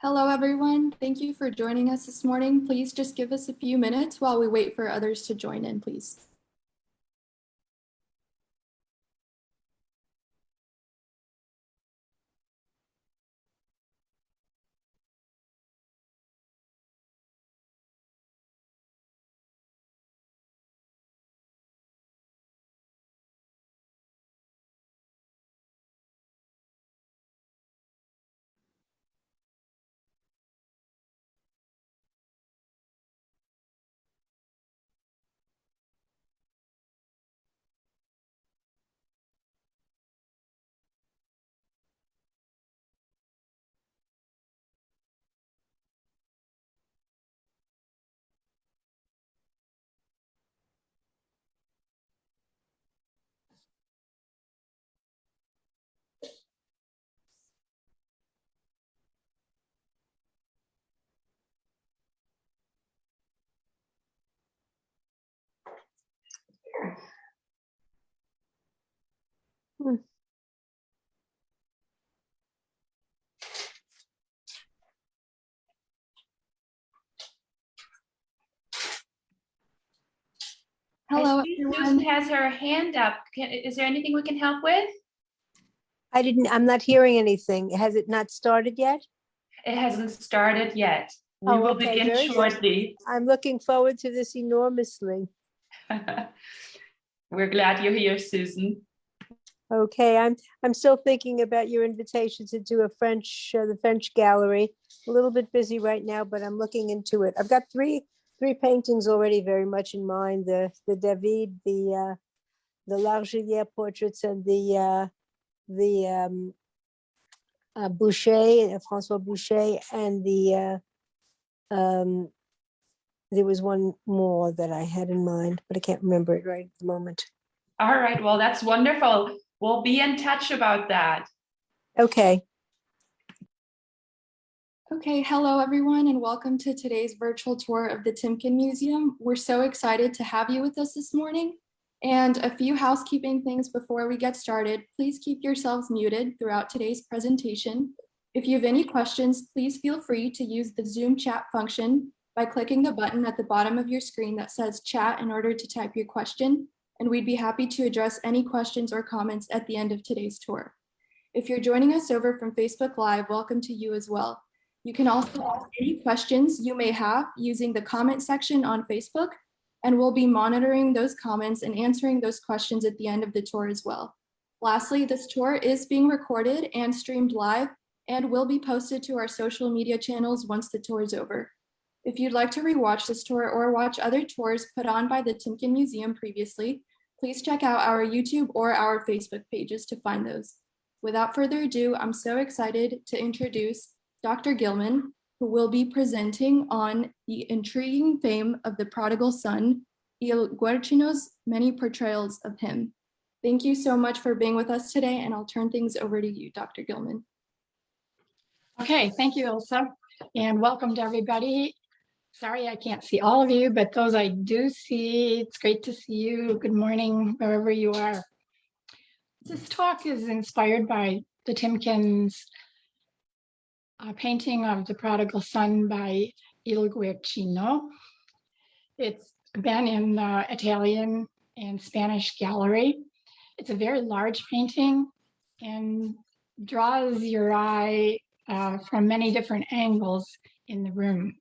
Hello, everyone. Thank you for joining us this morning. Please just give us a few minutes while we wait for others to join in, please. Hello, everyone. Susan has her hand up. Is there anything we can help with? I'm not hearing anything. Has it not started yet? It hasn't started yet. We will begin shortly. I'm looking forward to this enormously. We're glad you're here, Susan. Okay, I'm still thinking about your invitation to do the French gallery. A little bit busy right now, but I'm looking into it. I've got three paintings already very much in mind: the David, the Largelière portraits, and the Boucher, François Boucher, and there was one more that I had in mind, but I can't remember it right at the moment. All right, well, that's wonderful. We'll be in touch about that. Okay. Okay, hello, everyone, and welcome to today's virtual tour of the Timken Museum. We're so excited to have you with us this morning. And a few housekeeping things before we get started. Please keep yourselves muted throughout today's presentation. If you have any questions, please feel free to use the Zoom chat function by clicking the button at the bottom of your screen that says chat in order to type your question, and we'd be happy to address any questions or comments at the end of today's tour. If you're joining us over from Facebook Live, welcome to you as well. You can also ask any questions you may have using the comment section on Facebook, and we'll be monitoring those comments and answering those questions at the end of the tour as well. Lastly, this tour is being recorded and streamed live and will be posted to our social media channels once the tour is over. If you'd like to rewatch this tour or watch other tours put on by the Timken Museum previously, please check out our YouTube or our Facebook pages to find those. Without further ado, I'm so excited to introduce Dr. Gillman, who will be presenting on the intriguing fame of the Prodigal Son, Il Guercino's many portrayals of him. Thank you so much for being with us today, and I'll turn things over to you, Dr. Gillman. Okay, thank you, Ilsa, and welcome to everybody. Sorry I can't see all of you, but those I do see, it's great to see you. Good morning, wherever you are. This talk is inspired by the Timken's painting of the Prodigal Son by Il Guercino. It's been in Italian and Spanish gallery. It's a very large painting and draws your eye from many different angles in the room.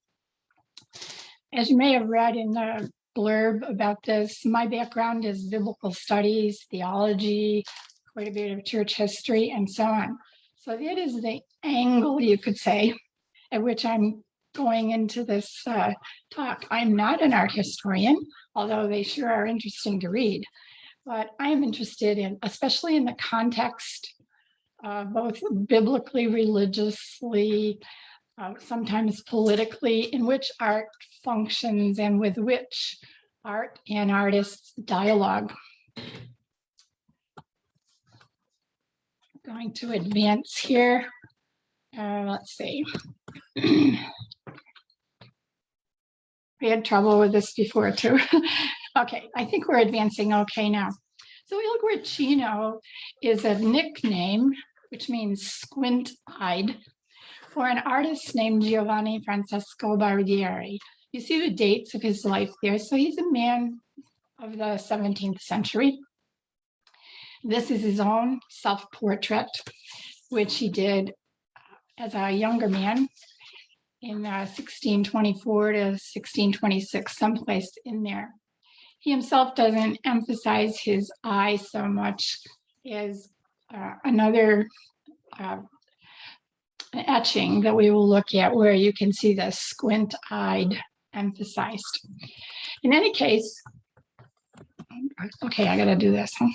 As you may have read in the blurb about this, my background is biblical studies, theology, quite a bit of church history, and so on. So that is the angle, you could say, at which I'm going into this talk. I'm not an art historian, although they sure are interesting to read. But I am interested in, especially in the context, both biblically, religiously, sometimes politically, in which art functions and with which art and artists dialogue. Going to advance here. Let's see. We had trouble with this before too. Okay, I think we're advancing okay now. So Il Guercino is a nickname, which means squint-eyed, for an artist named Giovanni Francesco Barbieri. You see the dates of his life there. So he's a man of the 17th century. This is his own self-portrait, which he did as a younger man in 1624 to 1626, someplace in there. He himself doesn't emphasize his eye so much as another etching that we will look at where you can see the squint-eyed emphasized. In any case, okay, I gotta do this. Huh?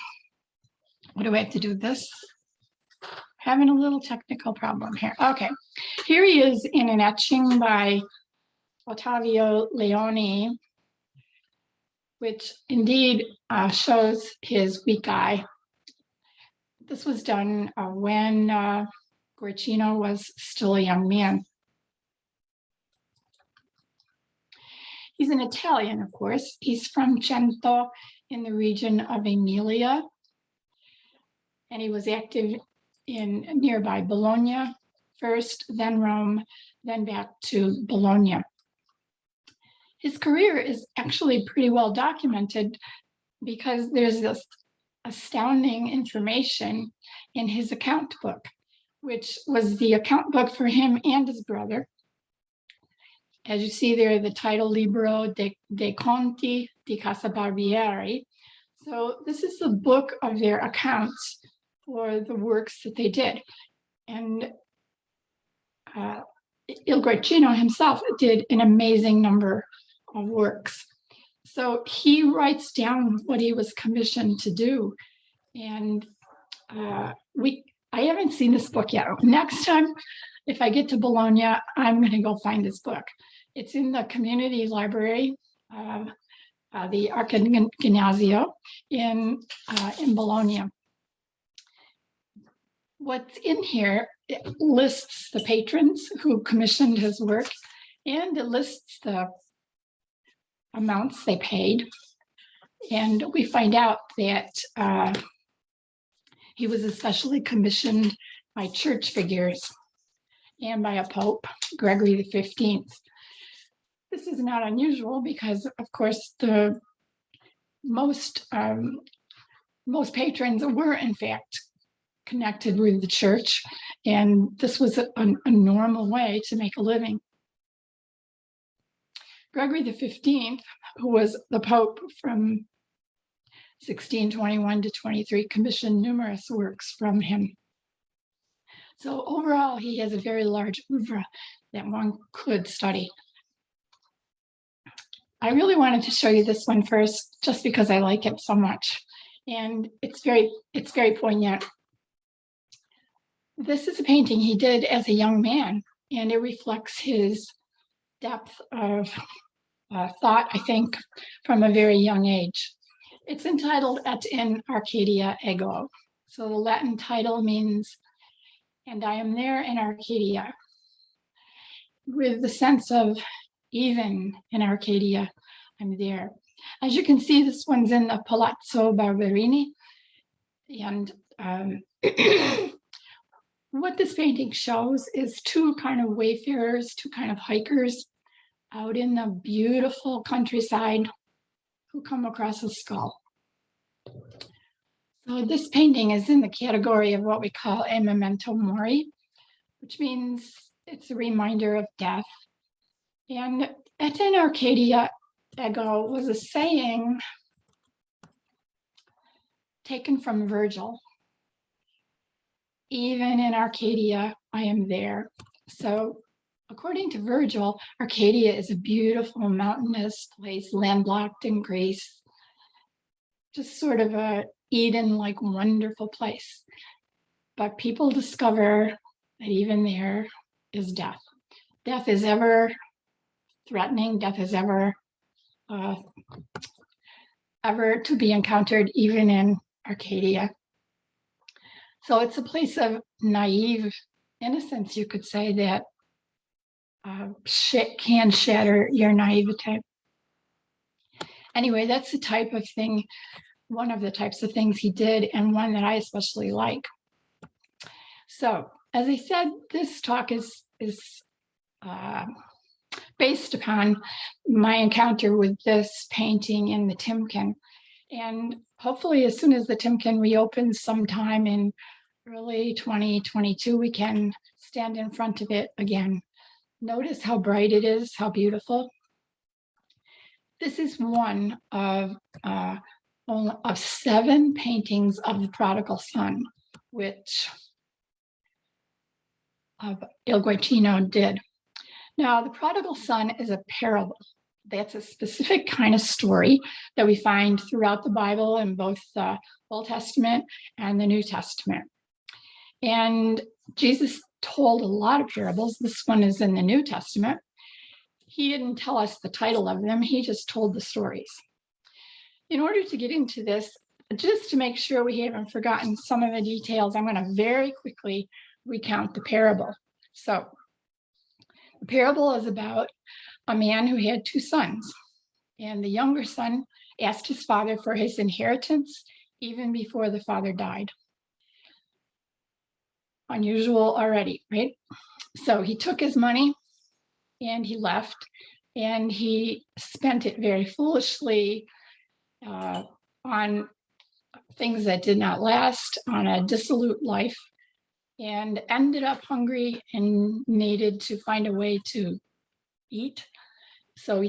What do I have to do this? Having a little technical problem here. Okay, here he is in an etching by Ottavio Leoni, which indeed shows his weak eye. This was done when Guercino was still a young man. He's an Italian, of course. He's from Cento in the region of Emilia. And he was active in nearby Bologna first, then Rome, then back to Bologna. His career is actually pretty well documented because there's this astounding information in his account book, which was the account book for him and his brother. As you see there, the title Libro dei Conti di Casa Barbieri. So this is the book of their accounts for the works that they did. And Il Guercino himself did an amazing number of works. So he writes down what he was commissioned to do. And I haven't seen this book yet. Next time, if I get to Bologna, I'm going to go find this book. It's in the community library, the Archiginnasio in Bologna. What's in here, it lists the patrons who commissioned his work, and it lists the amounts they paid. And we find out that he was especially commissioned by church figures and by a pope, Gregory XV. This is not unusual because, of course, the most patrons were, in fact, connected with the church, and this was a normal way to make a living. Gregory XV, who was the Pope from 1621 to 23, commissioned numerous works from him. So overall, he has a very large oeuvre that one could study. I really wanted to show you this one first, just because I like it so much, and it's very poignant. This is a painting he did as a young man, and it reflects his depth of thought, I think, from a very young age. It's entitled Et in Arcadia Ego. So the Latin title means, and I am there in Arcadia, with the sense of even in Arcadia, I'm there. As you can see, this one's in the Palazzo Barberini. And what this painting shows is two kind of wayfarers, two kind of hikers out in the beautiful countryside who come across a skull. So this painting is in the category of what we call a memento mori, which means it's a reminder of death. And Et in Arcadia Ego was a saying taken from Virgil. Even in Arcadia, I am there. So according to Virgil, Arcadia is a beautiful mountainous place, landlocked in Greece. Just sort of a Eden-like wonderful place. But people discover that even there is death. Death is ever threatening. Death is ever to be encountered, even in Arcadia. So it's a place of naive innocence, you could say, that can shatter your naivete. Anyway, that's the type of thing, one of the types of things he did, and one that I especially like. So As I said, this talk is based upon my encounter with this painting in the Timken. And hopefully as soon as the Timken reopens sometime in early 2022, we can stand in front of it again. Notice how bright it is, how beautiful. This is one of 7 paintings of the Prodigal Son, which Il Guercino did. Now, the Prodigal Son is a parable. That's a specific kind of story that we find throughout the Bible in both the Old Testament and the New Testament. And Jesus told a lot of parables. This one is in the New Testament. He didn't tell us the title of them. He just told the stories. In order to get into this, just to make sure we haven't forgotten some of the details, I'm going to very quickly recount the parable. So the parable is about a man who had 2 sons, and the younger son asked his father for his inheritance even before the father died. Unusual already, right? So he took his money and he left, and he spent it very foolishly on things that did not last, on a dissolute life, and ended up hungry and needed to find a way to eat. So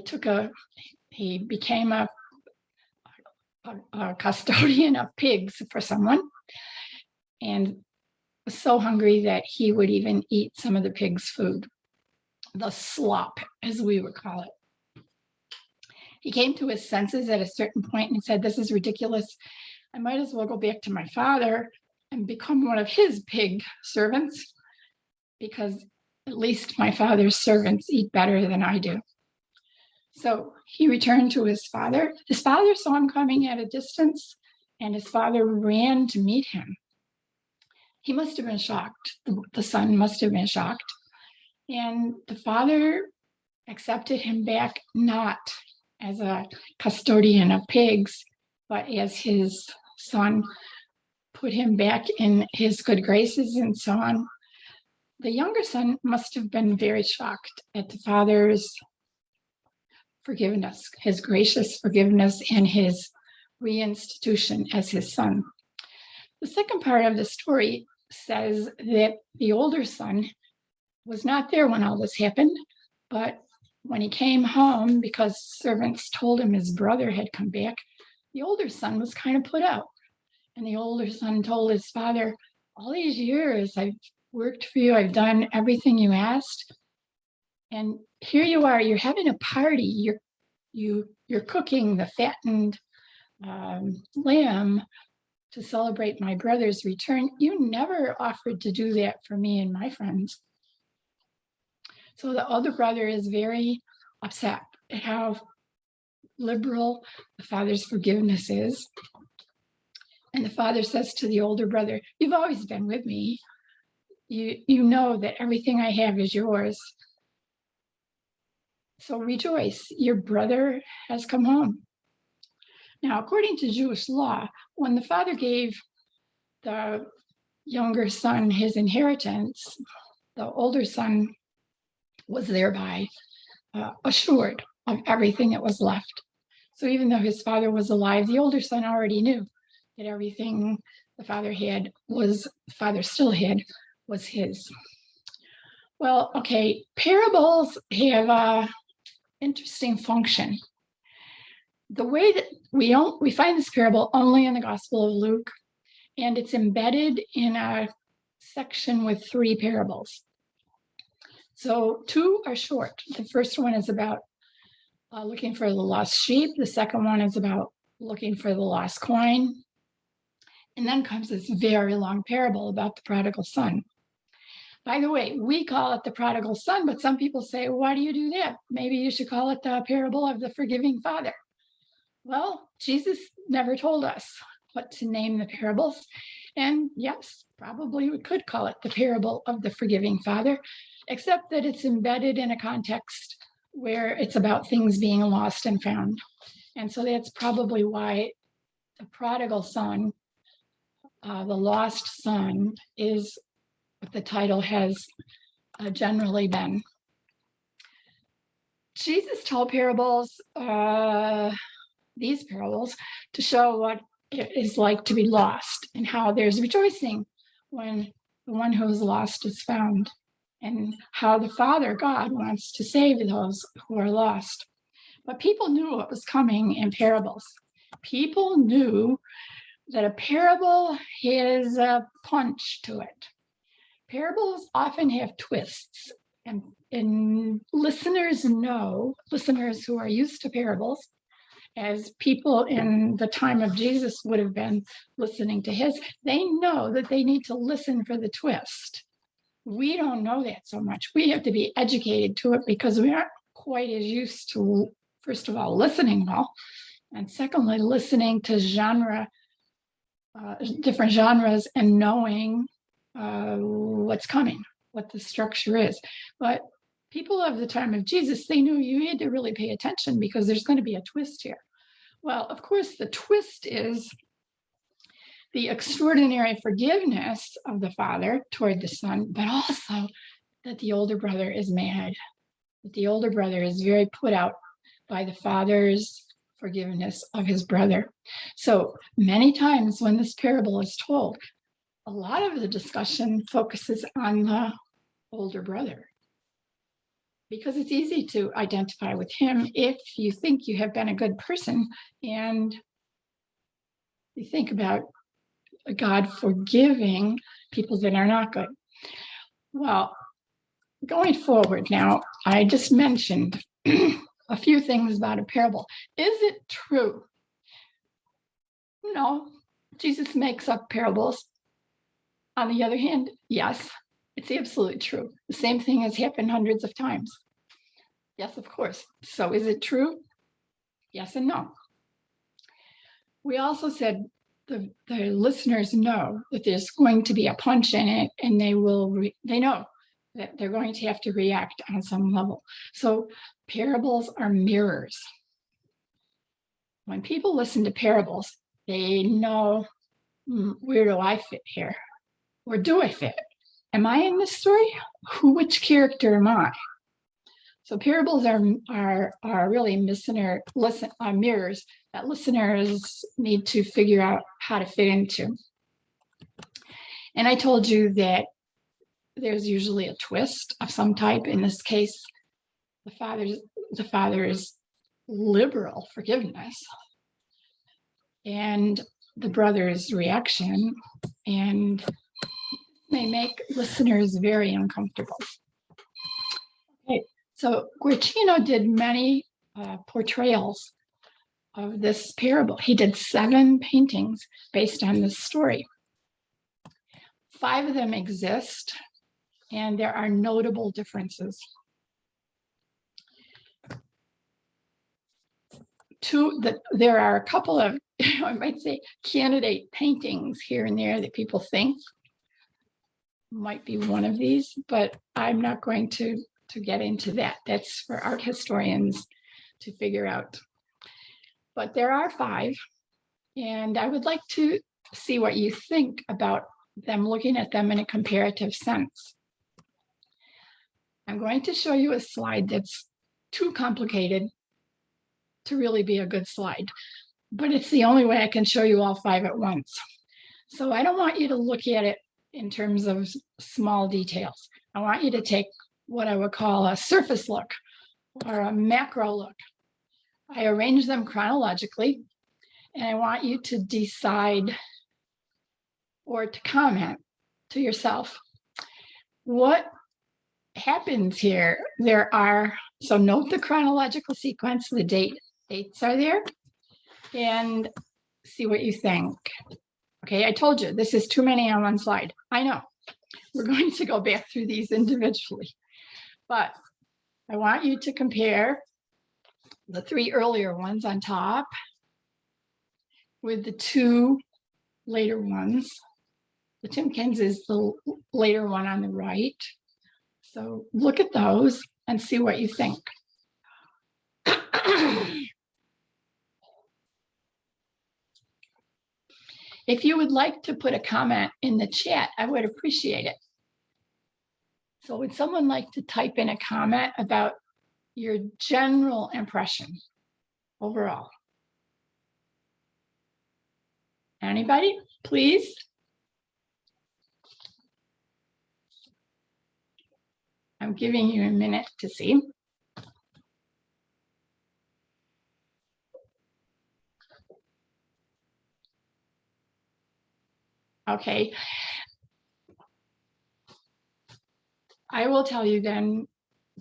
he became a custodian of pigs for someone, and was so hungry that he would even eat some of the pigs' food, the slop, as we would call it. He came to his senses at a certain point and said, "This is ridiculous. I might as well go back to my father and become one of his pig servants, because at least my father's servants eat better than I do." So he returned to his father. His father saw him coming at a distance, and his father ran to meet him. He must have been shocked. The son must have been shocked. And the father accepted him back, not as a custodian of pigs, but as his son, put him back in his good graces and so on. The younger son must have been very shocked at the father's forgiveness, his gracious forgiveness, and his reinstitution as his son. The second part of the story says that the older son was not there when all this happened, but when he came home, because servants told him his brother had come back, the older son was kind of put out. And the older son told his father, "All these years I've worked for you, I've done everything you asked, and here you are, you're having a party, you're cooking the fattened lamb to celebrate my brother's return. You never offered to do that for me and my friends." So the older brother is very upset at how liberal the father's forgiveness is. And the father says to the older brother, "You've always been with me. You know that everything I have is yours. So rejoice, your brother has come home." Now, according to Jewish law, when the father gave the younger son his inheritance, the older son was thereby assured of everything that was left. So even though his father was alive, the older son already knew that everything the father still had, was his. Well, okay, parables have an interesting function. The way that we find this parable only in the Gospel of Luke, and it's embedded in a section with 3 parables. So 2 are short. The first one is about looking for the lost sheep. The second one is about looking for the lost coin. And then comes this very long parable about the prodigal son. By the way, we call it the prodigal son, but some people say, "Why do you do that? Maybe you should call it the parable of the forgiving father." Well, Jesus never told us what to name the parables. And yes, probably we could call it the parable of the forgiving father, except that it's embedded in a context where it's about things being lost and found. And so that's probably why the prodigal son, the lost son, is what the title has generally been. Jesus told parables, these parables, to show what it is like to be lost and how there's rejoicing when the one who is lost is found, and how the Father God wants to save those who are lost. But people knew what was coming in parables. People knew that a parable has a punch to it. Parables often have twists, and listeners who are used to parables, as people in the time of Jesus would have been listening to his, they know that they need to listen for the twist. We don't know that so much. We have to be educated to it because we aren't quite as used to, first of all, listening well, and secondly, listening to different genres and knowing what's coming, what the structure is. But people of the time of Jesus, they knew you had to really pay attention because there's going to be a twist here. Well, of course, the twist is the extraordinary forgiveness of the Father toward the Son, but also that the older brother is mad, that the older brother is very put out by the Father's forgiveness of his brother. So many times when this parable is told, a lot of the discussion focuses on the older brother, because it's easy to identify with him if you think you have been a good person and you think about God forgiving people that are not good. Well, going forward now, I just mentioned a few things about a parable. Is it true? No, Jesus makes up parables. On the other hand, yes, it's absolutely true. The same thing has happened hundreds of times. Yes, of course. So is it true? Yes and no. We also said the listeners know that there's going to be a punch in it, and they know that they're going to have to react on some level. So parables are mirrors. When people listen to parables, they know, where do I fit here? Where do I fit? Am I in this story? Which character am I? So parables are really mirrors that listeners need to figure out how to fit into. And I told you that there's usually a twist of some type. In this case, the father's liberal forgiveness and the brother's reaction, and they make listeners very uncomfortable. Okay, so Guercino did many portrayals of this parable. He did 7 paintings based on this story. 5 of them exist, and there are notable differences. There are a couple of, I might say, candidate paintings here and there that people think might be one of these, but I'm not going to get into that. That's for art historians to figure out. But there are 5, and I would like to see what you think about them, looking at them in a comparative sense. I'm going to show you a slide that's too complicated to really be a good slide, but it's the only way I can show you all 5 at once. So I don't want you to look at it in terms of small details. I want you to take what I would call a surface look or a macro look. I arrange them chronologically, and I want you to decide or to comment to yourself what happens here. So note the chronological sequence, the dates are there, and see what you think. Okay, I told you this is too many on one slide. I know. We're going to go back through these individually, but I want you to compare the 3 earlier ones on top with the 2 later ones. The Timken's is the later one on the right. So look at those and see what you think. If you would like to put a comment in the chat, I would appreciate it. So would someone like to type in a comment about your general impression overall? Anybody, please? I'm giving you a minute to see. Okay. I will tell you then,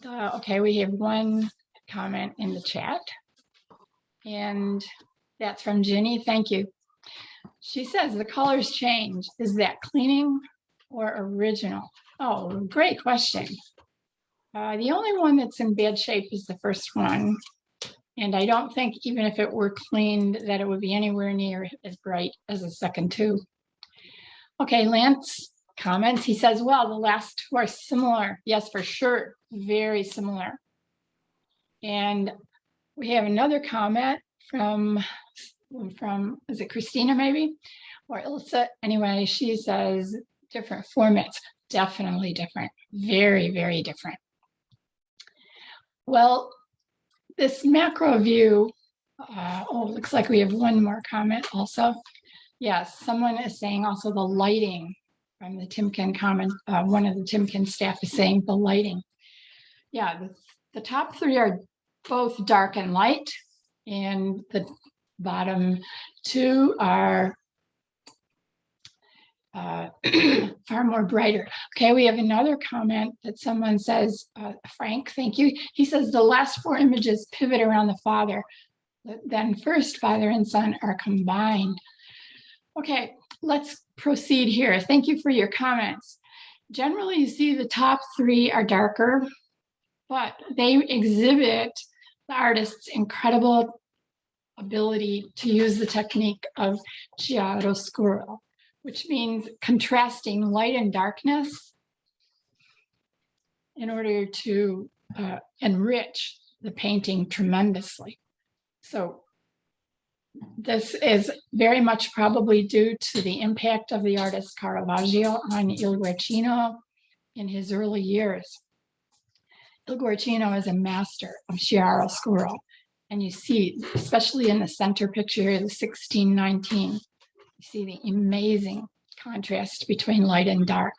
okay, we have one comment in the chat, and that's from Ginny. Thank you. She says the colors change. Is that cleaning or original? Oh, great question. The only one that's in bad shape is the first one. And I don't think even if it were cleaned that it would be anywhere near as bright as the second two. Okay, Lance comments. He says, well, the last two are similar. Yes, for sure. Very similar. And we have another comment from is it Christina maybe? Or Ilsa? Anyway, she says different formats. Definitely different. Very, very different. Well, this macro view, looks like we have one more comment also. Yes, someone is saying also the lighting from the Timken comment. One of the Timken staff is saying the lighting. Yeah, the top three are both dark and light, and the bottom two are far more brighter. Okay, we have another comment that someone says, Frank, thank you. He says the last four images pivot around the father. Then first father and son are combined. Okay, let's proceed here. Thank you for your comments. Generally, you see the top three are darker, but they exhibit the artist's incredible ability to use the technique of chiaroscuro, which means contrasting light and darkness in order to enrich the painting tremendously. So this is very much probably due to the impact of the artist Caravaggio on Il Guercino in his early years. Il Guercino is a master of chiaroscuro, and you see, especially in the center picture here, the 1619, you see the amazing contrast between light and dark.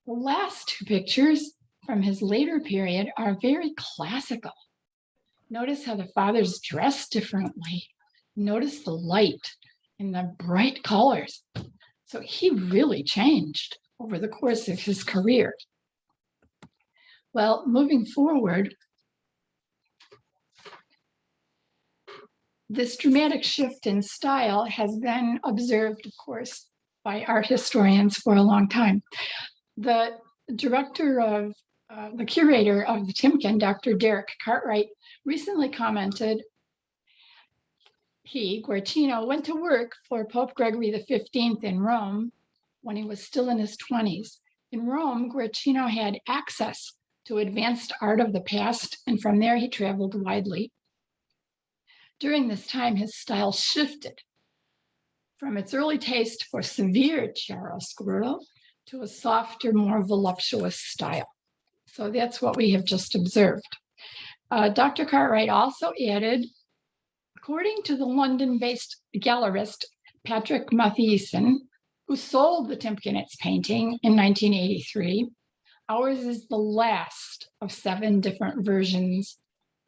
The last two pictures from his later period are very classical. Notice how the father's dressed differently. Notice the light and the bright colors. So he really changed over the course of his career. Well, moving forward, this dramatic shift in style has been observed, of course, by art historians for a long time. The curator of the Timken, Dr. Derek Cartwright, recently commented, Guercino, went to work for Pope Gregory XV in Rome when he was still in his 20s. In Rome, Guercino had access to advanced art of the past, and from there he traveled widely. During this time, his style shifted from its early taste for severe chiaroscuro to a softer, more voluptuous style. So that's what we have just observed. Dr. Cartwright also added, according to the London-based gallerist Patrick Mathieson, who sold the Timkenitz painting in 1983, ours is the last of 7 different versions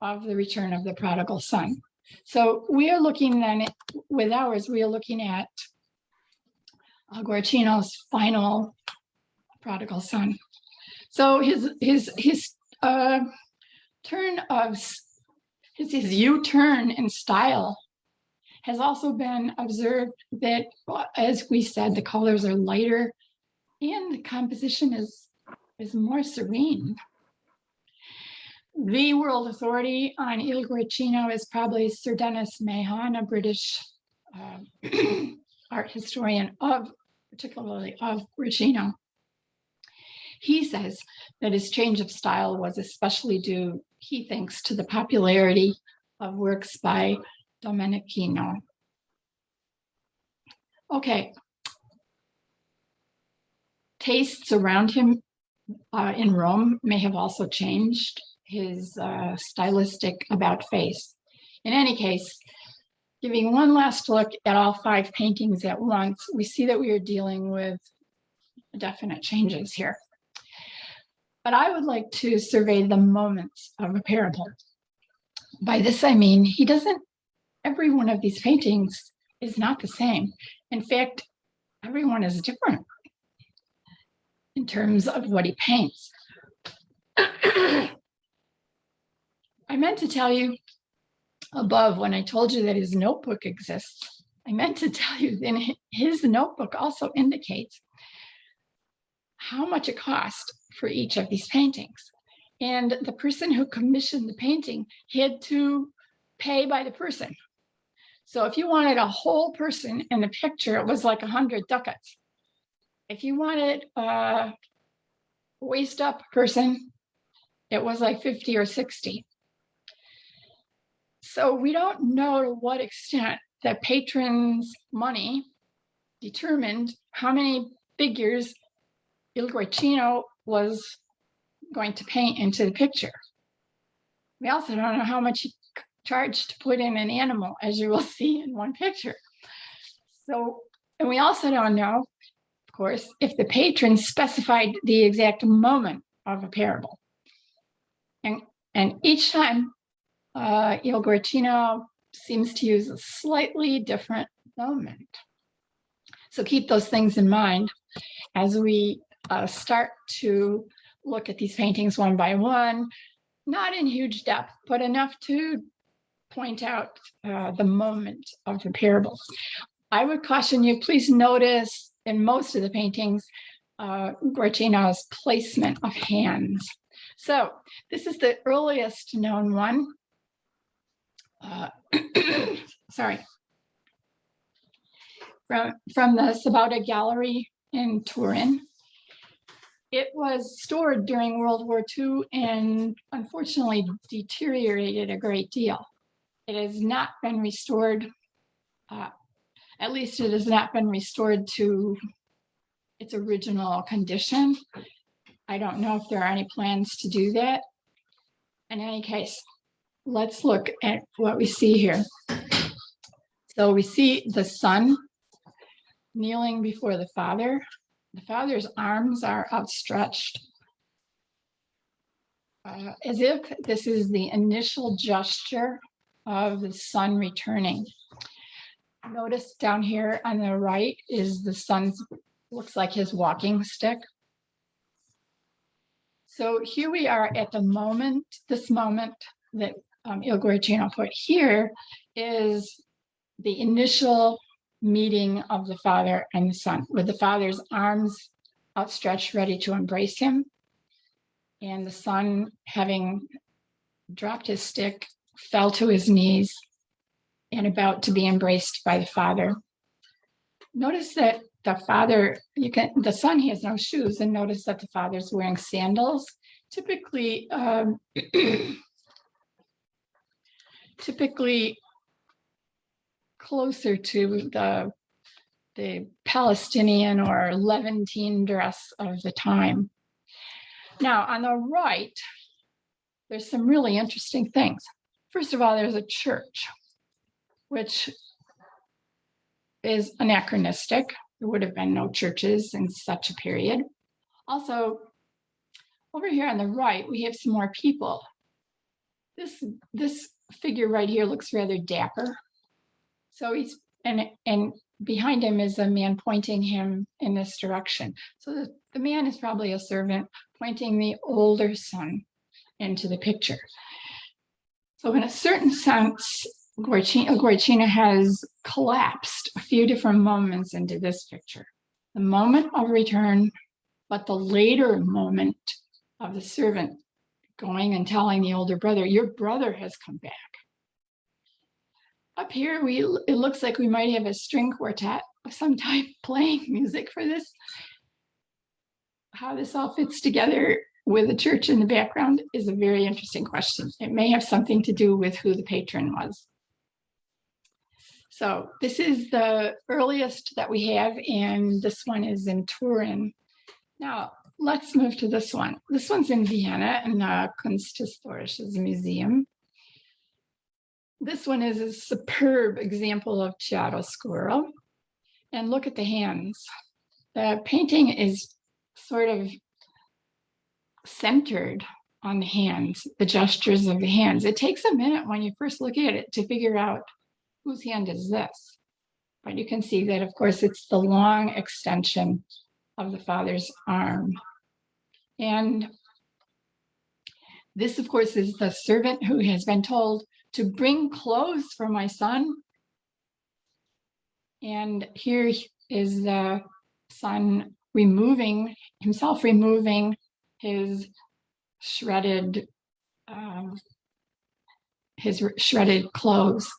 of The Return of the Prodigal Son. So we are looking then, with ours, we are looking at Guercino's final Prodigal Son. So his U-turn in style has also been observed that, as we said, the colors are lighter and the composition is more serene. The world authority on Il Guercino is probably Sir Dennis Mahon, a British art historian particularly of Guercino. He says that his change of style was especially due, he thinks, to the popularity of works by Domenichino. Okay. Tastes around him in Rome may have also changed his stylistic about face. In any case, giving one last look at all 5 paintings at once, we see that we are dealing with definite changes here. But I would like to survey the moments of a parable. By this I mean, every one of these paintings is not the same. In fact, everyone is different in terms of what he paints. I meant to tell you above when I told you that his notebook exists, I meant to tell you that his notebook also indicates how much it cost for each of these paintings. And the person who commissioned the painting had to pay by the person. So if you wanted a whole person in the picture, it was like 100 ducats. If you wanted a waist up person, it was like 50 or 60. So we don't know to what extent the patron's money determined how many figures Il Guercino was going to paint into the picture. We also don't know how much he charged to put in an animal, as you will see in one picture. So, and we also don't know, of course, if the patron specified the exact moment of a parable. And each time, Il Guercino seems to use a slightly different moment. So keep those things in mind as we start to look at these paintings one by one, not in huge depth, but enough to point out the moment of the parable. I would caution you, please notice in most of the paintings, Guercino's placement of hands. So this is the earliest known one. Sorry. From the Sabauda Gallery in Turin. It was stored during World War II and unfortunately deteriorated a great deal. It has not been restored, at least it has not been restored to its original condition. I don't know if there are any plans to do that. In any case, let's look at what we see here. So we see the son kneeling before the father. The father's arms are outstretched, as if this is the initial gesture of the son returning. Notice down here on the right is the son's, looks like his walking stick. So here we are at the moment, this moment that Il Guercino put here is the initial meeting of the father and the son, with the father's arms outstretched, ready to embrace him, and the son, having dropped his stick, fell to his knees and about to be embraced by the father. Notice that the father, the son has no shoes, and notice that the father's wearing sandals, typically closer to the Palestinian or Levantine dress of the time. Now, on the right, there's some really interesting things. First of all, there's a church, which is anachronistic. There would have been no churches in such a period. Also, over here on the right, we have some more people. This figure right here looks rather dapper. So he's, and behind him is a man pointing him in this direction. So the man is probably a servant pointing the older son into the picture. So in a certain sense, Guercino has collapsed a few different moments into this picture. The moment of return, but the later moment of the servant going and telling the older brother, your brother has come back. Up here, it looks like we might have a string quartet of some type playing music for this. How this all fits together with the church in the background is a very interesting question. It may have something to do with who the patron was. So this is the earliest that we have, and this one is in Turin. Now, let's move to this one. This one's in Vienna in the Kunsthistorisches Museum. This one is a superb example of chiaroscuro. And look at the hands. The painting is sort of centered on the hands, the gestures of the hands. It takes a minute when you first look at it to figure out whose hand is this. But you can see that, of course, it's the long extension of the father's arm. And this, of course, is the servant who has been told to bring clothes for my son. And here is the son removing his shredded clothes.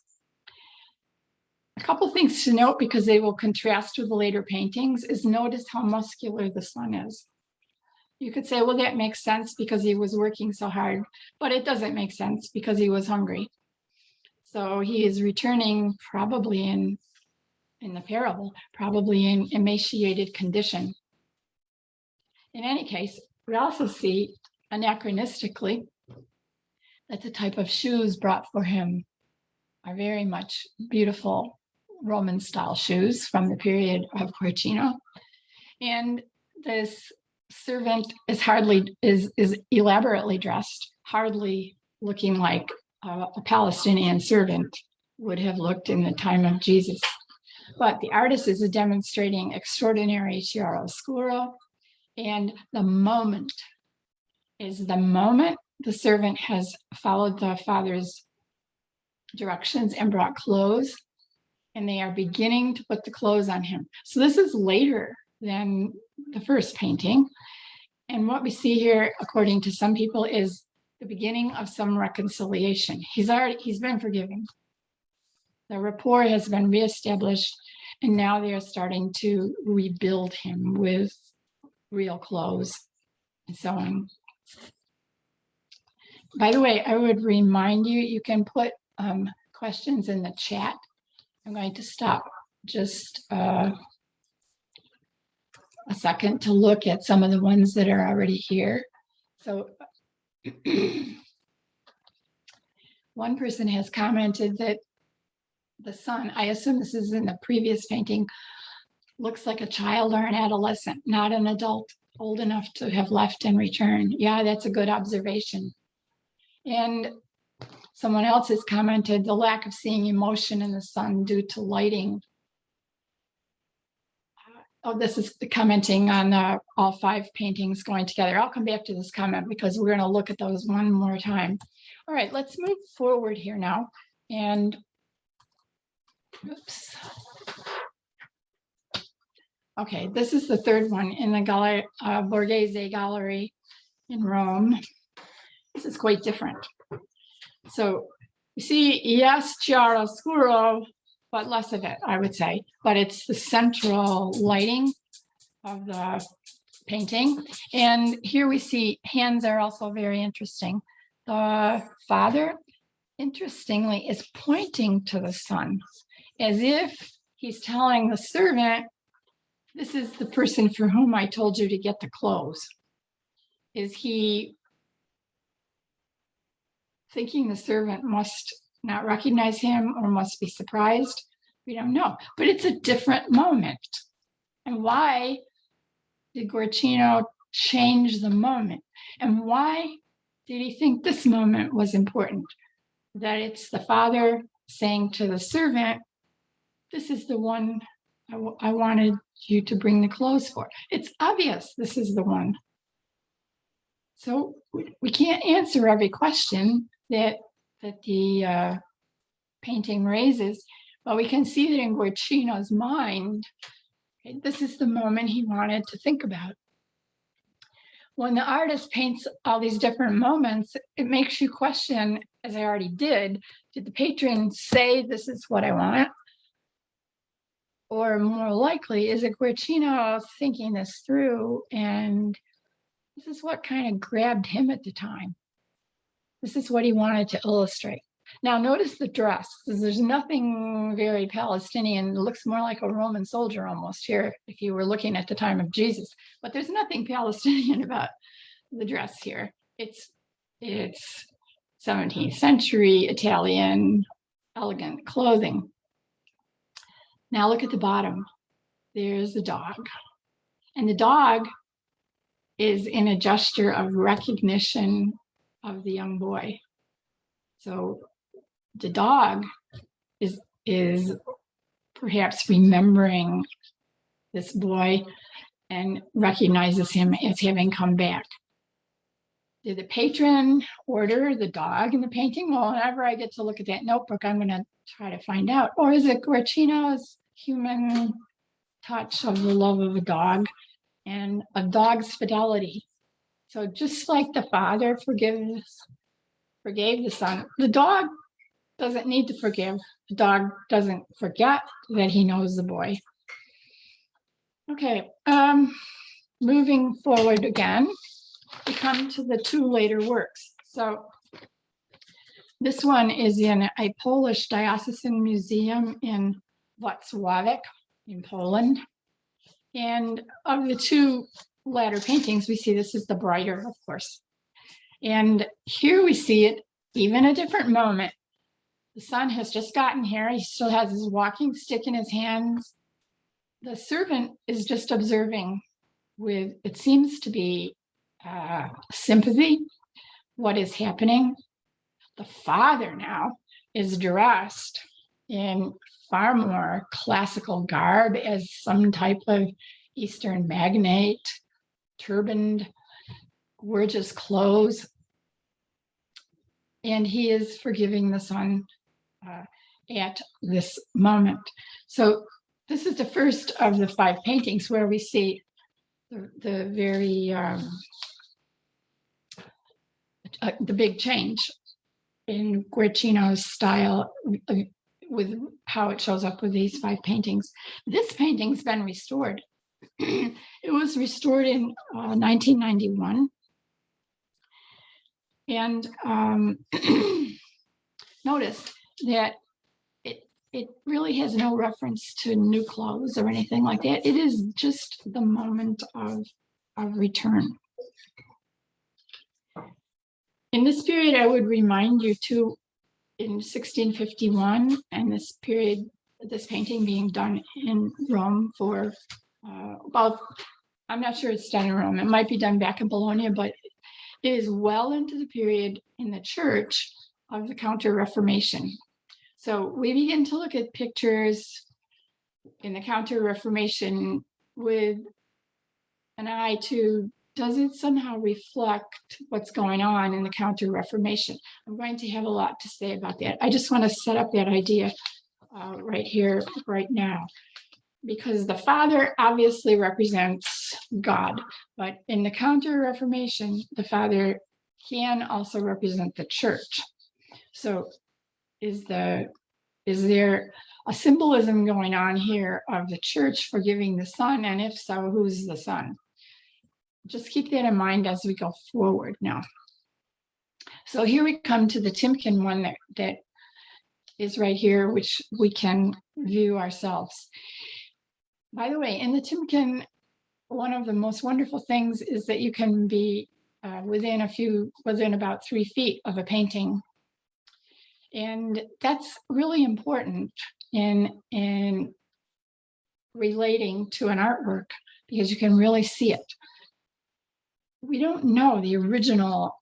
A couple things to note, because they will contrast with the later paintings, is notice how muscular the son is. You could say, well, that makes sense because he was working so hard, but it doesn't make sense because he was hungry. So he is returning probably in the parable, probably in emaciated condition. In any case, we also see anachronistically that the type of shoes brought for him are very much beautiful Roman style shoes from the period of Guercino. And this servant is elaborately dressed, hardly looking like a Palestinian servant would have looked in the time of Jesus. But the artist is demonstrating extraordinary chiaroscuro, and the moment is the moment the servant has followed the father's directions and brought clothes, and they are beginning to put the clothes on him. So this is later than the first painting. And what we see here, according to some people, is the beginning of some reconciliation. He's been forgiven. The rapport has been reestablished, and now they are starting to rebuild him with real clothes and so on. By the way, I would remind you, you can put questions in the chat. I'm going to stop just a second to look at some of the ones that are already here. So one person has commented that the son, I assume this is in the previous painting, looks like a child or an adolescent, not an adult old enough to have left and returned. Yeah, that's a good observation. And someone else has commented the lack of seeing emotion in the sun due to lighting. Oh, this is commenting on all 5 paintings going together. I'll come back to this comment because we're going to look at those one more time. All right, let's move forward here now. And oops. Okay, this is the third one in the Borghese Gallery in Rome. This is quite different. So you see, yes, chiaroscuro, but less of it, I would say. But it's the central lighting of the painting. And here we see hands are also very interesting. The father, interestingly, is pointing to the son as if he's telling the servant, this is the person for whom I told you to get the clothes. Is he thinking the servant must not recognize him or must be surprised? We don't know, but it's a different moment. And why did Guercino change the moment? And why did he think this moment was important? That it's the father saying to the servant, this is the one I wanted you to bring the clothes for. It's obvious this is the one. So we can't answer every question that the painting raises, but we can see that in Guercino's mind, okay, this is the moment he wanted to think about. When the artist paints all these different moments, it makes you question, as I already did the patron say, this is what I want? Or more likely, is it Guercino thinking this through, and this is what kind of grabbed him at the time? This is what he wanted to illustrate. Now notice the dress. There's nothing very Palestinian. It looks more like a Roman soldier almost here if you were looking at the time of Jesus. But there's nothing Palestinian about the dress here. It's 17th century Italian elegant clothing. Now look at the bottom. There's the dog. And the dog is in a gesture of recognition of the young boy. So the dog is perhaps remembering this boy and recognizes him as having come back. Did the patron order the dog in the painting? Well, whenever I get to look at that notebook, I'm going to try to find out. Or is it Guercino's human touch of the love of a dog and a dog's fidelity? So just like the father forgave the son, the dog doesn't need to forgive. The dog doesn't forget that he knows the boy. Okay, moving forward again, we come to the two later works. So this one is in a Polish diocesan museum in Włocławek in Poland. And of the two latter paintings, we see this is the brighter, of course. And here we see it, even a different moment. The son has just gotten here. He still has his walking stick in his hands. The servant is just observing with, it seems to be sympathy, what is happening. The father now is dressed in far more classical garb as some type of Eastern magnate, turbaned, gorgeous clothes. And he is forgiving the son at this moment. So this is the first of the 5 paintings where we see the very, the big change in Guercino's style with how it shows up with these 5 paintings. This painting's been restored. It was restored in 1991. And notice that it really has no reference to new clothes or anything like that. It is just the moment of return. In this period, I would remind you too, in 1651, and this period, this painting being done in Rome for, well, I'm not sure it's done in Rome. It might be done back in Bologna, but it is well into the period in the church of the Counter-Reformation. So we begin to look at pictures in the Counter-Reformation with an eye to, does it somehow reflect what's going on in the Counter-Reformation? I'm going to have a lot to say about that. I just want to set up that idea right here, right now, because the Father obviously represents God, but in the Counter-Reformation, the Father can also represent the church. So is there a symbolism going on here of the church forgiving the Son? And if so, who's the Son? Just keep that in mind as we go forward now. So here we come to the Timken one that is right here, which we can view ourselves. By the way, in the Timken, one of the most wonderful things is that you can be within about 3 feet of a painting. And that's really important in relating to an artwork because you can really see it. We don't know the original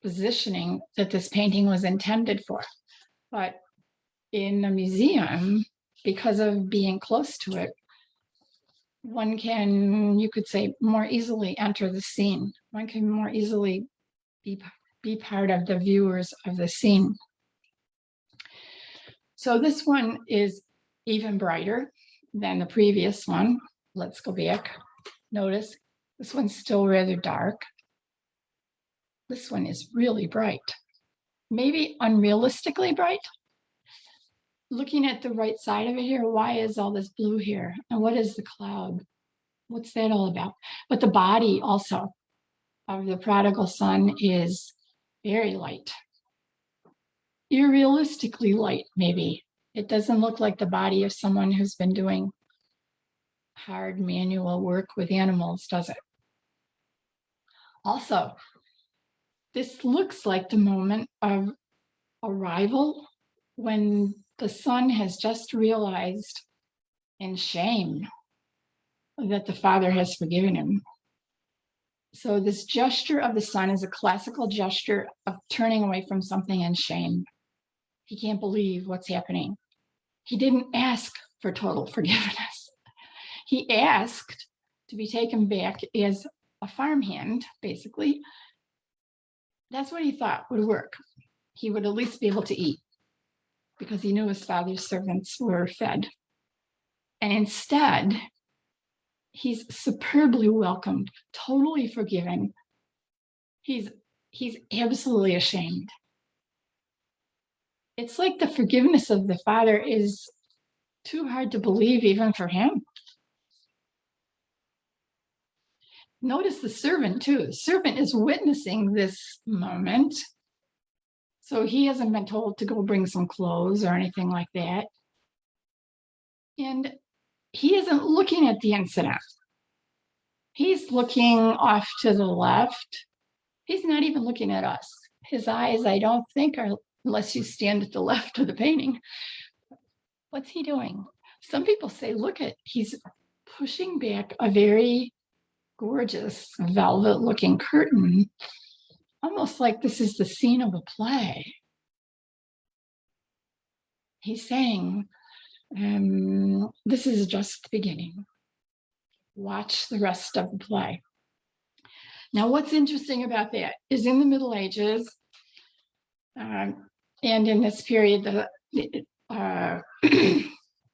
positioning that this painting was intended for, but in the museum, because of being close to it, one can, you could say, more easily enter the scene. One can more easily be part of the viewers of the scene. So this one is even brighter than the previous one. Let's go back. Notice this one's still rather dark. This one is really bright, maybe unrealistically bright. Looking at the right side of it here, why is all this blue here? And what is the cloud? What's that all about? But the body also of the prodigal son is very light. irrealistically light, maybe. It doesn't look like the body of someone who's been doing hard manual work with animals, does it? Also, this looks like the moment of arrival when the son has just realized in shame that the father has forgiven him. So this gesture of the son is a classical gesture of turning away from something in shame. He can't believe what's happening. He didn't ask for total forgiveness. He asked to be taken back as a farmhand, basically. That's what he thought would work. He would at least be able to eat because he knew his father's servants were fed. And instead, he's superbly welcomed, totally forgiven. He's absolutely ashamed. It's like the forgiveness of the father is too hard to believe even for him. Notice the servant too. The servant is witnessing this moment. So he hasn't been told to go bring some clothes or anything like that. And he isn't looking at the incident. He's looking off to the left. He's not even looking at us. His eyes, I don't think, are, unless you stand at the left of the painting. What's he doing? Some people say, look at, he's pushing back a very gorgeous velvet-looking curtain, almost like this is the scene of a play. He's saying, this is just the beginning. Watch the rest of the play. Now, what's interesting about that is in the Middle Ages, and in this period of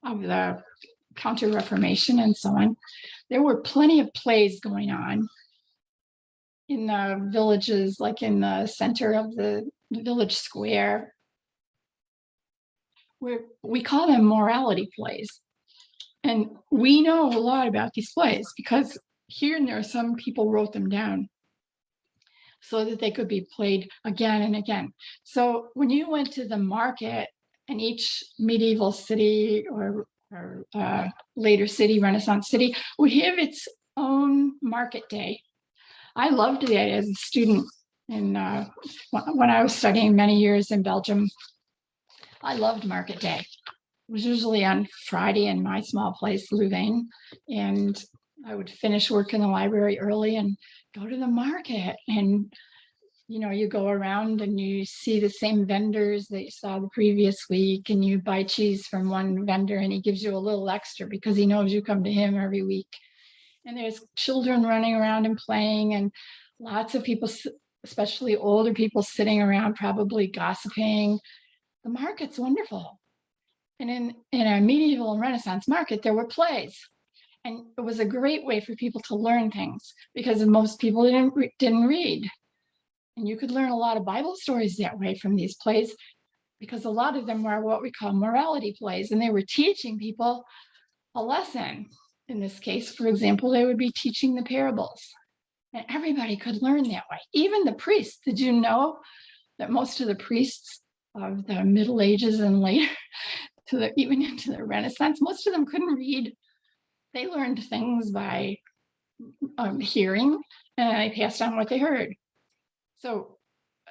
the Counter-Reformation and so on, there were plenty of plays going on in the villages, like in the center of the village square, where we call them morality plays. And we know a lot about these plays because here and there, some people wrote them down so that they could be played again and again. So when you went to the market, and each medieval city or later city, Renaissance city, would have its own market day. I loved that as a student when I was studying many years in Belgium. I loved market day. It was usually on Friday in my small place, Louvain, and I would finish work in the library early and go to the market. And you know, you go around and you see the same vendors that you saw the previous week, and you buy cheese from one vendor and he gives you a little extra because he knows you come to him every week. And there's children running around and playing, and lots of people, especially older people, sitting around probably gossiping. The market's wonderful. And in a medieval and Renaissance market, there were plays. And it was a great way for people to learn things because most people didn't read. And you could learn a lot of Bible stories that way from these plays because a lot of them were what we call morality plays, and they were teaching people a lesson. In this case, for example, they would be teaching the parables, and everybody could learn that way. Even the priests. Did you know that most of the priests of the Middle Ages and later, even into the Renaissance, most of them couldn't read. They learned things by hearing, and they passed on what they heard. So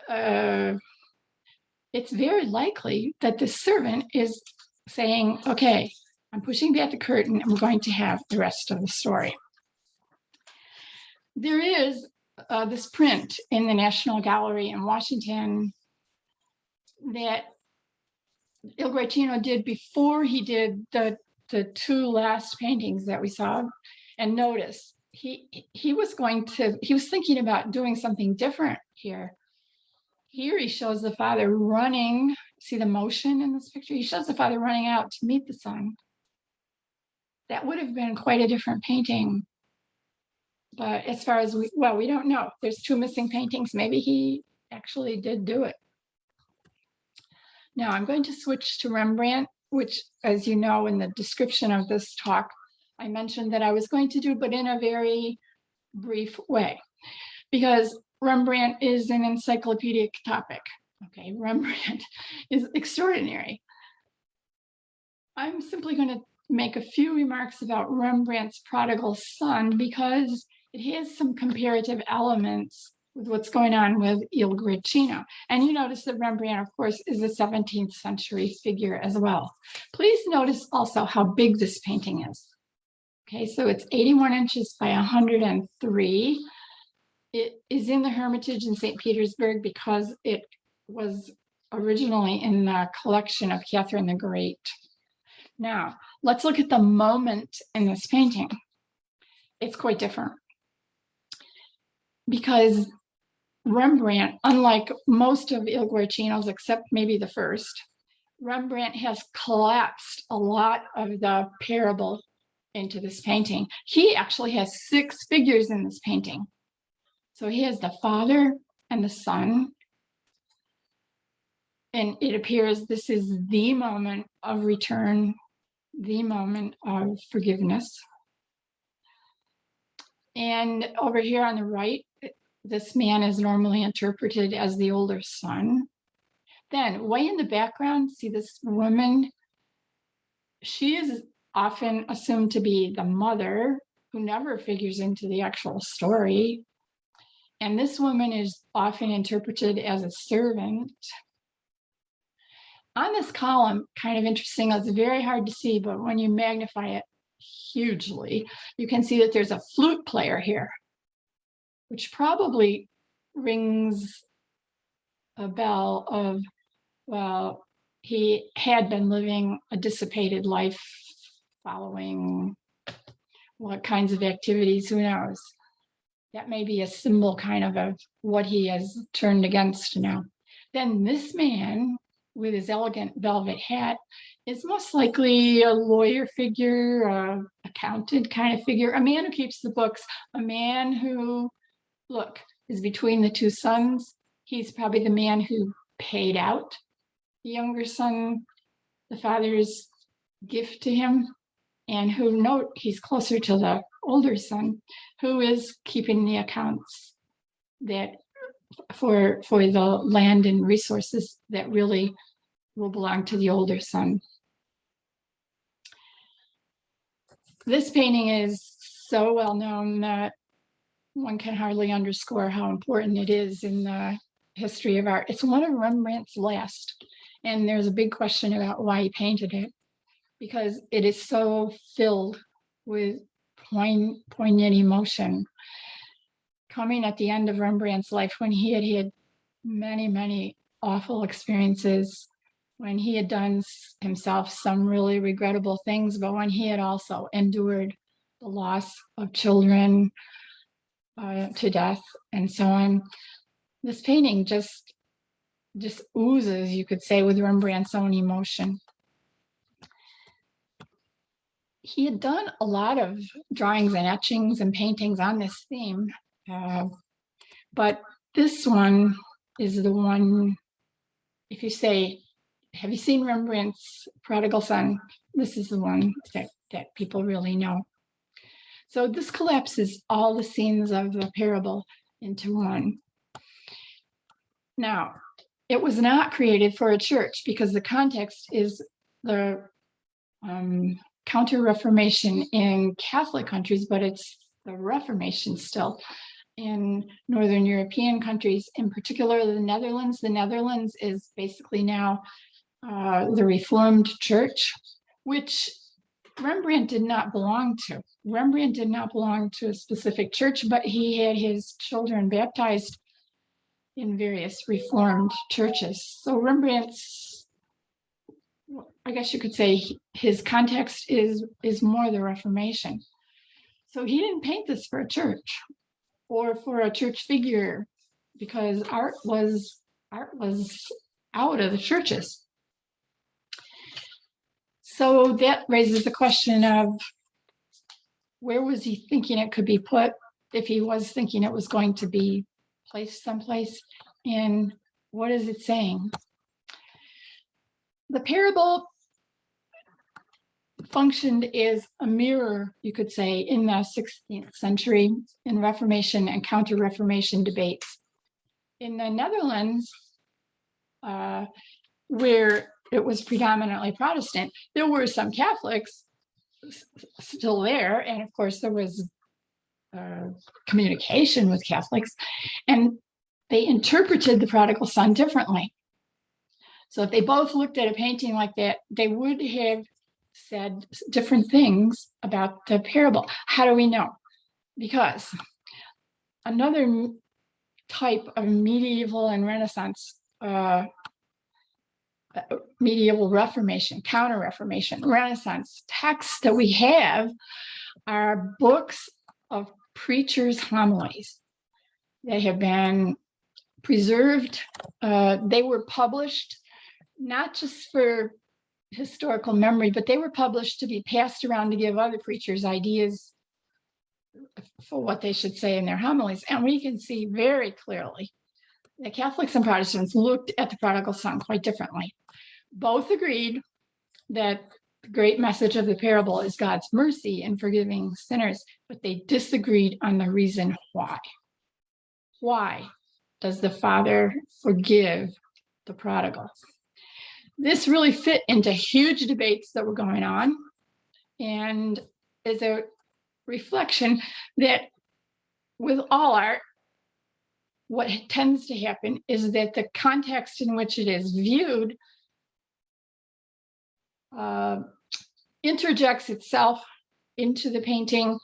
it's very likely that the servant is saying, okay, I'm pushing back the curtain and we're going to have the rest of the story. There is this print in the National Gallery in Washington that Il Guercino did before he did the two last paintings that we saw. And notice, he was thinking about doing something different here. Here he shows the father running. See the motion in this picture? He shows the father running out to meet the son. That would have been quite a different painting. But as far as we don't know. There's two missing paintings. Maybe he actually did do it. Now I'm going to switch to Rembrandt, which, as you know, in the description of this talk, I mentioned that I was going to do, but in a very brief way, because Rembrandt is an encyclopedic topic. Okay, Rembrandt is extraordinary. I'm simply going to make a few remarks about Rembrandt's Prodigal Son because it has some comparative elements with what's going on with Il Guercino. And you notice that Rembrandt, of course, is a 17th century figure as well. Please notice also how big this painting is. Okay, so it's 81 inches by 103. It is in the Hermitage in St. Petersburg because it was originally in the collection of Catherine the Great. Now, let's look at the moment in this painting. It's quite different because Rembrandt, unlike most of Il Guercino's, except maybe the first, Rembrandt has collapsed a lot of the parable into this painting. He actually has 6 figures in this painting. So he has the Father and the Son. And it appears this is the moment of return, the moment of forgiveness. And over here on the right, this man is normally interpreted as the older son. Then way in the background, see this woman? She is often assumed to be the mother who never figures into the actual story. And this woman is often interpreted as a servant. On this column, kind of interesting, it's very hard to see, but when you magnify it hugely, you can see that there's a flute player here, which probably rings a bell of, well, he had been living a dissipated life following what kinds of activities, who knows? That may be a symbol kind of what he has turned against now. Then this man with his elegant velvet hat is most likely a lawyer figure, accountant kind of figure, a man who keeps the books, a man who, look, is between the 2 sons. He's probably the man who paid out the younger son, the father's gift to him, and who, note, he's closer to the older son, who is keeping the accounts that for the land and resources that really will belong to the older son. This painting is so well known that one can hardly underscore how important it is in the history of art. It's one of Rembrandt's last, and there's a big question about why he painted it, because it is so filled with poignant emotion. Coming at the end of Rembrandt's life, when he had had many, many awful experiences, when he had done himself some really regrettable things, but when he had also endured the loss of children to death and so on, this painting just oozes, you could say, with Rembrandt's own emotion. He had done a lot of drawings and etchings and paintings on this theme, but this one is the one, if you say, have you seen Rembrandt's Prodigal Son? This is the one that people really know. So this collapses all the scenes of the parable into one. Now, it was not created for a church because the context is the Counter-Reformation in Catholic countries, but it's the Reformation still in Northern European countries, in particular the Netherlands. The Netherlands is basically now the Reformed Church, which Rembrandt did not belong to. Rembrandt did not belong to a specific church, but he had his children baptized in various Reformed churches. So Rembrandt's, I guess you could say, his context is more the Reformation. So he didn't paint this for a church or for a church figure, because art was out of the churches. So that raises the question of where was he thinking it could be put, if he was thinking it was going to be placed someplace, and what is it saying? The parable functioned as a mirror, you could say, in the 16th century in Reformation and Counter-Reformation debates. In the Netherlands, where it was predominantly Protestant. There were some Catholics still there, and of course there was communication with Catholics, and they interpreted the Prodigal Son differently. So if they both looked at a painting like that, they would have said different things about the parable. How do we know? Because another type of medieval and Renaissance, medieval Reformation, Counter-Reformation, Renaissance texts that we have are books of preachers' homilies. They have been preserved. They were published not just for historical memory, but they were published to be passed around to give other preachers ideas for what they should say in their homilies. And we can see very clearly that Catholics and Protestants looked at the Prodigal Son quite differently. Both agreed that the great message of the parable is God's mercy in forgiving sinners, but they disagreed on the reason why. Why does the Father forgive the prodigal? This really fit into huge debates that were going on, and is a reflection that with all art, what tends to happen is that the context in which it is viewed interjects itself into the painting,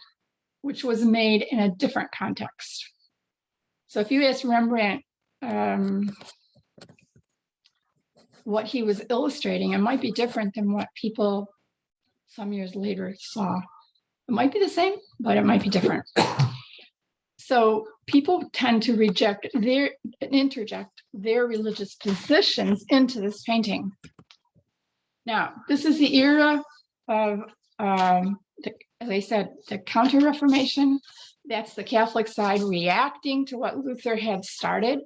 which was made in a different context. So if you ask Rembrandt what he was illustrating, it might be different than what people some years later saw. It might be the same, but it might be different. So people tend to interject their religious positions into this painting. Now, this is the era of, as I said, the Counter-Reformation. That's the Catholic side reacting to what Luther had started.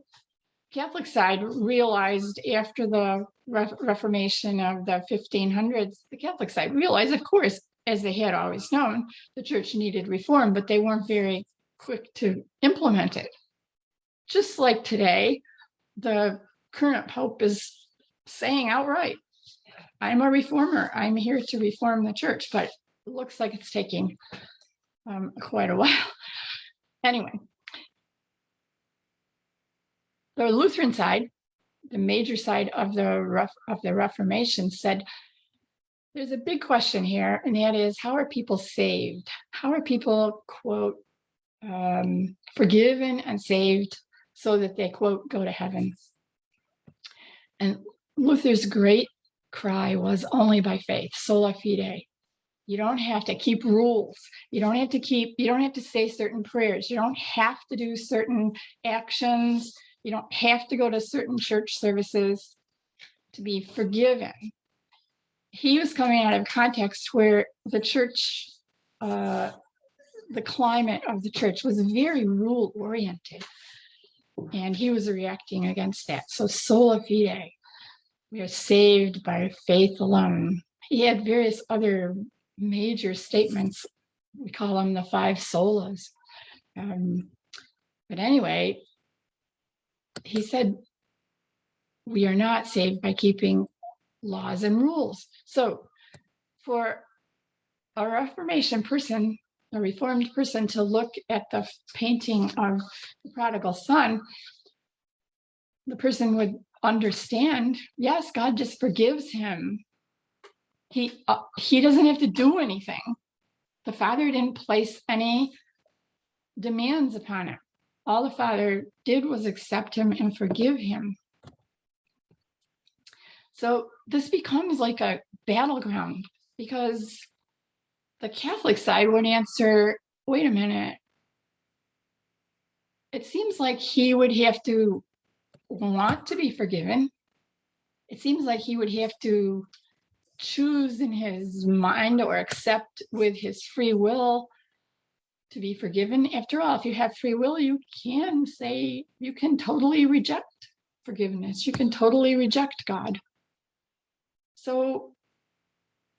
Catholic side realized after the Reformation of the 1500s, the Catholic side realized, of course, as they had always known, the church needed reform, but they weren't very quick to implement it. Just like today, the current Pope is saying outright, I'm a reformer. I'm here to reform the church, but it looks like it's taking quite a while. Anyway, the Lutheran side, the major side of the Reformation, said there's a big question here, and that is, how are people saved? How are people, quote, forgiven and saved so that they, quote, go to heaven? And Luther's great cry was only by faith, sola fide. You don't have to keep rules. You don't have to say certain prayers. You don't have to do certain actions. You don't have to go to certain church services to be forgiven. He was coming out of context where the church, the climate of the church was very rule oriented, and he was reacting against that. So sola fide, we are saved by faith alone. He had various other major statements. We call them the five solas. But anyway, he said, we are not saved by keeping laws and rules. So for a Reformation person, a Reformed person, to look at the painting of the Prodigal Son, the person would understand, yes, God just forgives him. He doesn't have to do anything. The Father didn't place any demands upon him. All the Father did was accept him and forgive him. So this becomes like a battleground, because the Catholic side would answer, wait a minute, it seems like he would have to want to be forgiven. It seems like he would have to choose in his mind or accept with his free will to be forgiven. After all, if you have free will, you can totally reject forgiveness. You can totally reject God. So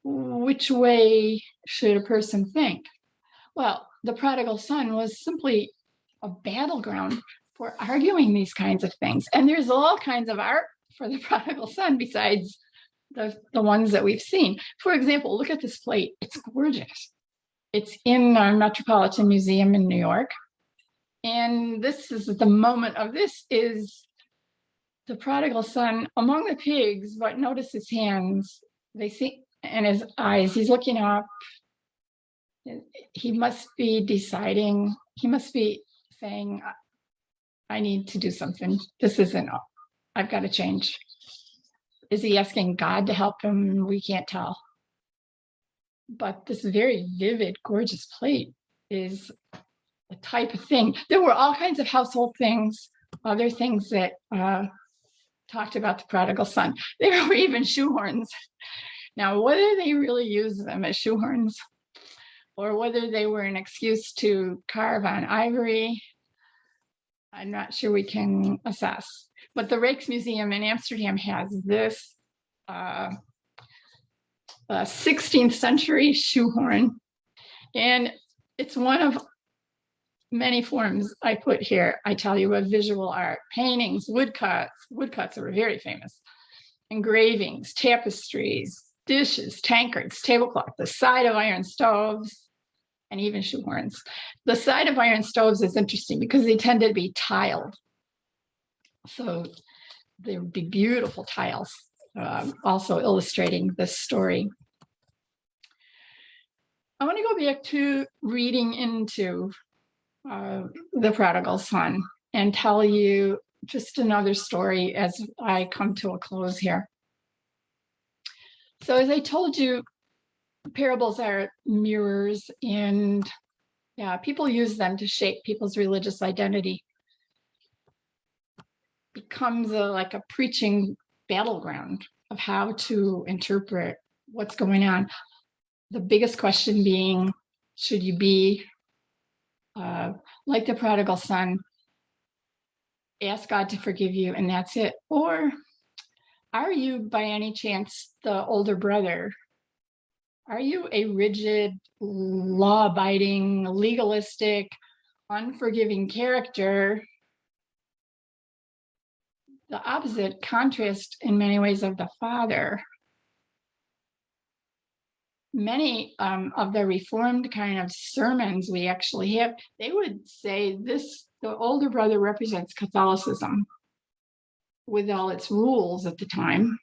which way should a person think? Well, the Prodigal Son was simply a battleground for arguing these kinds of things. And there's all kinds of art for the Prodigal Son besides the ones that we've seen. For example, look at this plate. It's gorgeous. It's in our Metropolitan Museum in New York. And this is the moment of this is the Prodigal Son among the pigs, but notice his hands. They see, and his eyes, he's looking up. He must be deciding, he must be saying, I need to do something. This isn't, I've got to change. Is he asking God to help him? We can't tell. But this very vivid, gorgeous plate is a type of thing. There were all kinds of household things, other things that talked about the Prodigal Son. There were even shoehorns. Now, whether they really used them as shoehorns or whether they were an excuse to carve on ivory, I'm not sure we can assess. But the Rijksmuseum in Amsterdam has this 16th century shoehorn. And it's one of many forms I put here, I tell you, of visual art. Paintings, woodcuts. Woodcuts are very famous. Engravings, tapestries, dishes, tankards, tablecloth, the side of iron stoves, and even shoehorns. The side of iron stoves is interesting because they tend to be tiled. So there would be beautiful tiles, also illustrating this story. I want to go back to reading into the Prodigal Son and tell you just another story as I come to a close here. So as I told you, parables are mirrors, and people use them to shape people's religious identity. Becomes like a preaching battleground of how to interpret what's going on. The biggest question being, should you be like the Prodigal Son, ask God to forgive you and that's it? Or are you by any chance the older brother? Are you a rigid, law-abiding, legalistic, unforgiving character? The opposite contrast in many ways of the father. Many of the Reformed kind of sermons we actually have, they would say this, the older brother represents Catholicism with all its rules at the time.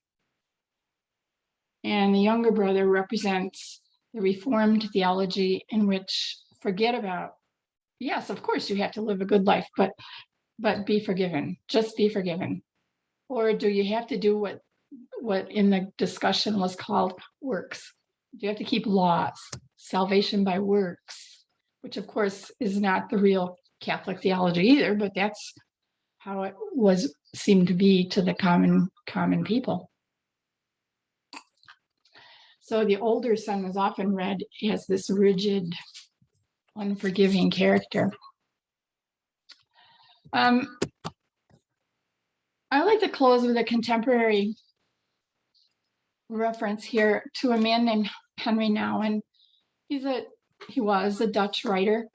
And the younger brother represents the Reformed theology in which forget about, yes, of course you have to live a good life, but be forgiven, just be forgiven. Or do you have to do what in the discussion was called works? Do you have to keep laws, salvation by works, which of course is not the real Catholic theology either, but that's how it seemed to be to the common people. So the older son is often read as this rigid, unforgiving character. I like to close with a contemporary reference here to a man named Henry Nouwen. He was a Dutch writer,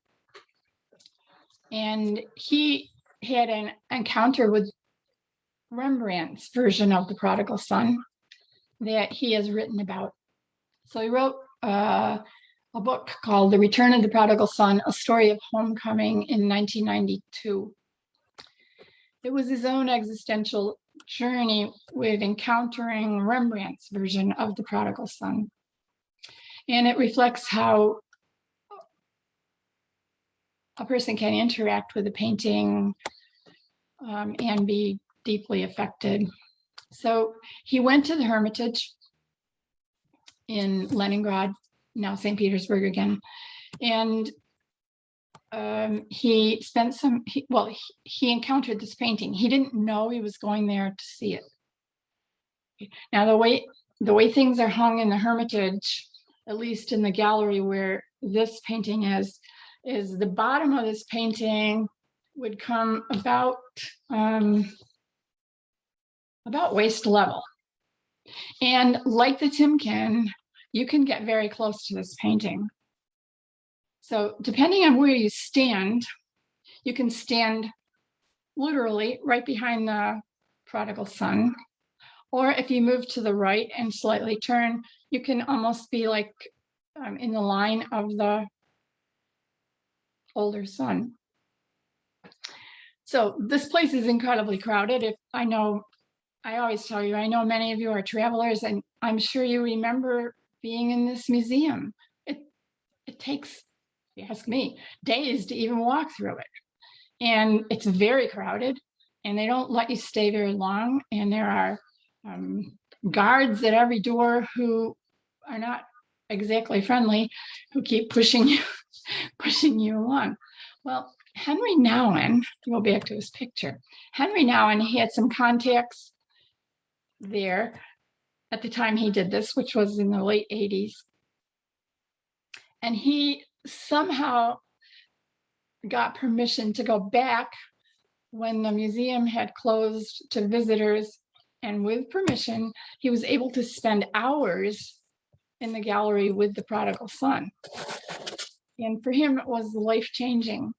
and he had an encounter with Rembrandt's version of the Prodigal Son that he has written about. So he wrote a book called The Return of the Prodigal Son, A Story of Homecoming in 1992. It was his own existential journey with encountering Rembrandt's version of the Prodigal Son. And it reflects how a person can interact with a painting and be deeply affected. So he went to the Hermitage in Leningrad, now St. Petersburg again, and he spent he encountered this painting. He didn't know he was going there to see it. Now the way things are hung in the Hermitage, at least in the gallery where this painting is the bottom of this painting would come about waist level. And like the Timken, you can get very close to this painting. So depending on where you stand, you can stand literally right behind the Prodigal Son, Or if you move to the right and slightly turn, you can almost be like in the line of the older son. So this place is incredibly crowded. I always tell you, I know many of you are travelers, and I'm sure you remember being in this museum. It takes, if you ask me, days to even walk through it. And it's very crowded, and they don't let you stay very long. And there are guards at every door who are not exactly friendly, who keep pushing you along. Well, Henry Nouwen, to go back to his picture, Henry Nouwen, he had some contacts there at the time he did this, which was in the late 80s. And he somehow got permission to go back when the museum had closed to visitors. And with permission, he was able to spend hours in the gallery with the Prodigal Son. And for him, it was life-changing.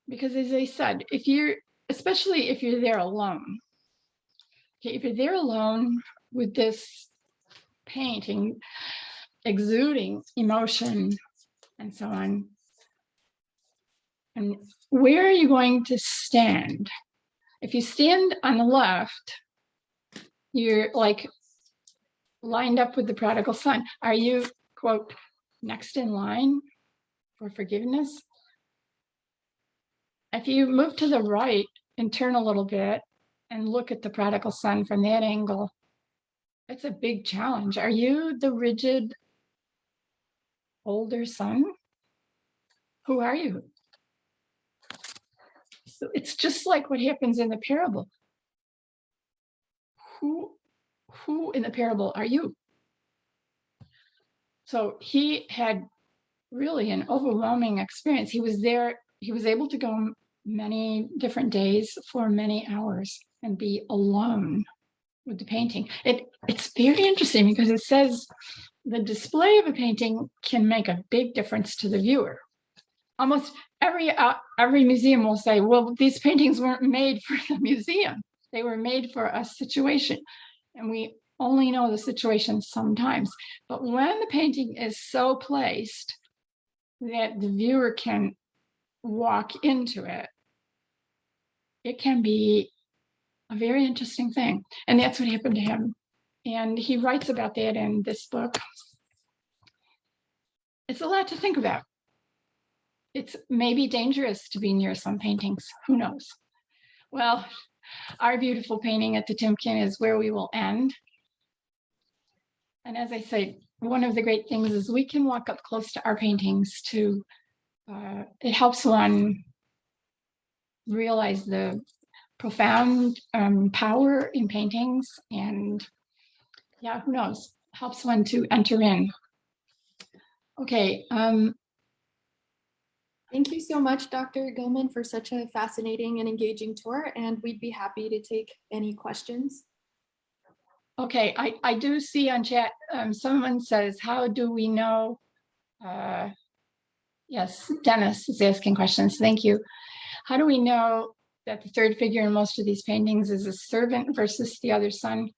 Because as I said, especially if you're there alone, okay, if you're there alone with this painting, exuding emotion and so on, and where are you going to stand? If you stand on the left, you're like lined up with the Prodigal Son. Are you, quote, next in line for forgiveness? If you move to the right and turn a little bit and look at the Prodigal Son from that angle, it's a big challenge. Are you the rigid older son? Who are you? So it's just like what happens in the parable. Who in the parable are you? So he had really an overwhelming experience. He was there, he was able to go many different days for many hours and be alone with the painting. It's very interesting because it says the display of a painting can make a big difference to the viewer. Almost every museum will say, well, these paintings weren't made for the museum. They were made for a situation. And we only know the situation sometimes. But when the painting is so placed that the viewer can walk into it, it can be a very interesting thing. And that's what happened to him. And he writes about that in this book. It's a lot to think about. It's maybe dangerous to be near some paintings. Who knows? Well, our beautiful painting at the Timken is where we will end. And as I say, one of the great things is we can walk up close to our paintings to, it helps one realize the profound power in paintings, and yeah, who knows, helps one to enter in. Okay. Thank you so much, Dr. Gillman, for such a fascinating and engaging tour, and we'd be happy to take any questions. Okay, I do see on chat, someone says, how do we know? Yes, Dennis is asking questions. Thank you. How do we know that the third figure in most of these paintings is a servant versus the other son?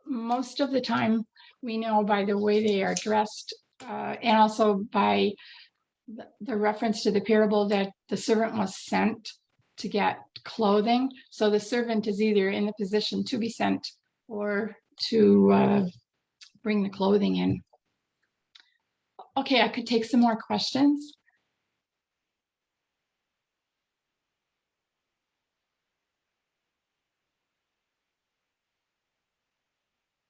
Most of the time, we know by the way they are dressed, and also by the reference to the parable that the servant was sent to get clothing. So the servant is either in the position to be sent or to bring the clothing in. Okay, I could take some more questions.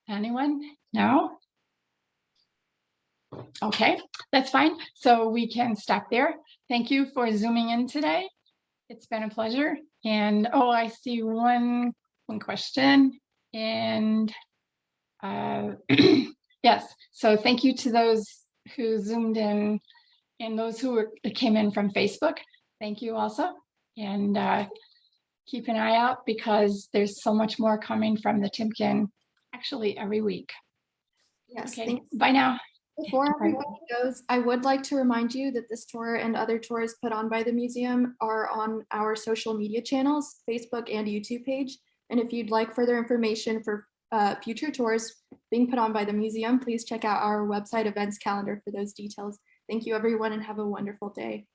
Anyone? No? Okay, that's fine. So we can stop there. Thank you for zooming in today. It's been a pleasure. And oh, I see one question. And yes, so thank you to those who zoomed in and those who came in from Facebook. Thank you also. And keep an eye out because there's so much more coming from the Timken actually every week. Yes, Okay, thanks. bye now. Before everybody goes, I would like to remind you that this tour and other tours put on by the museum are on our social media channels, Facebook and YouTube page. And if you'd like further information for future tours being put on by the museum, please check out our website events calendar for those details. Thank you, everyone, and have a wonderful day.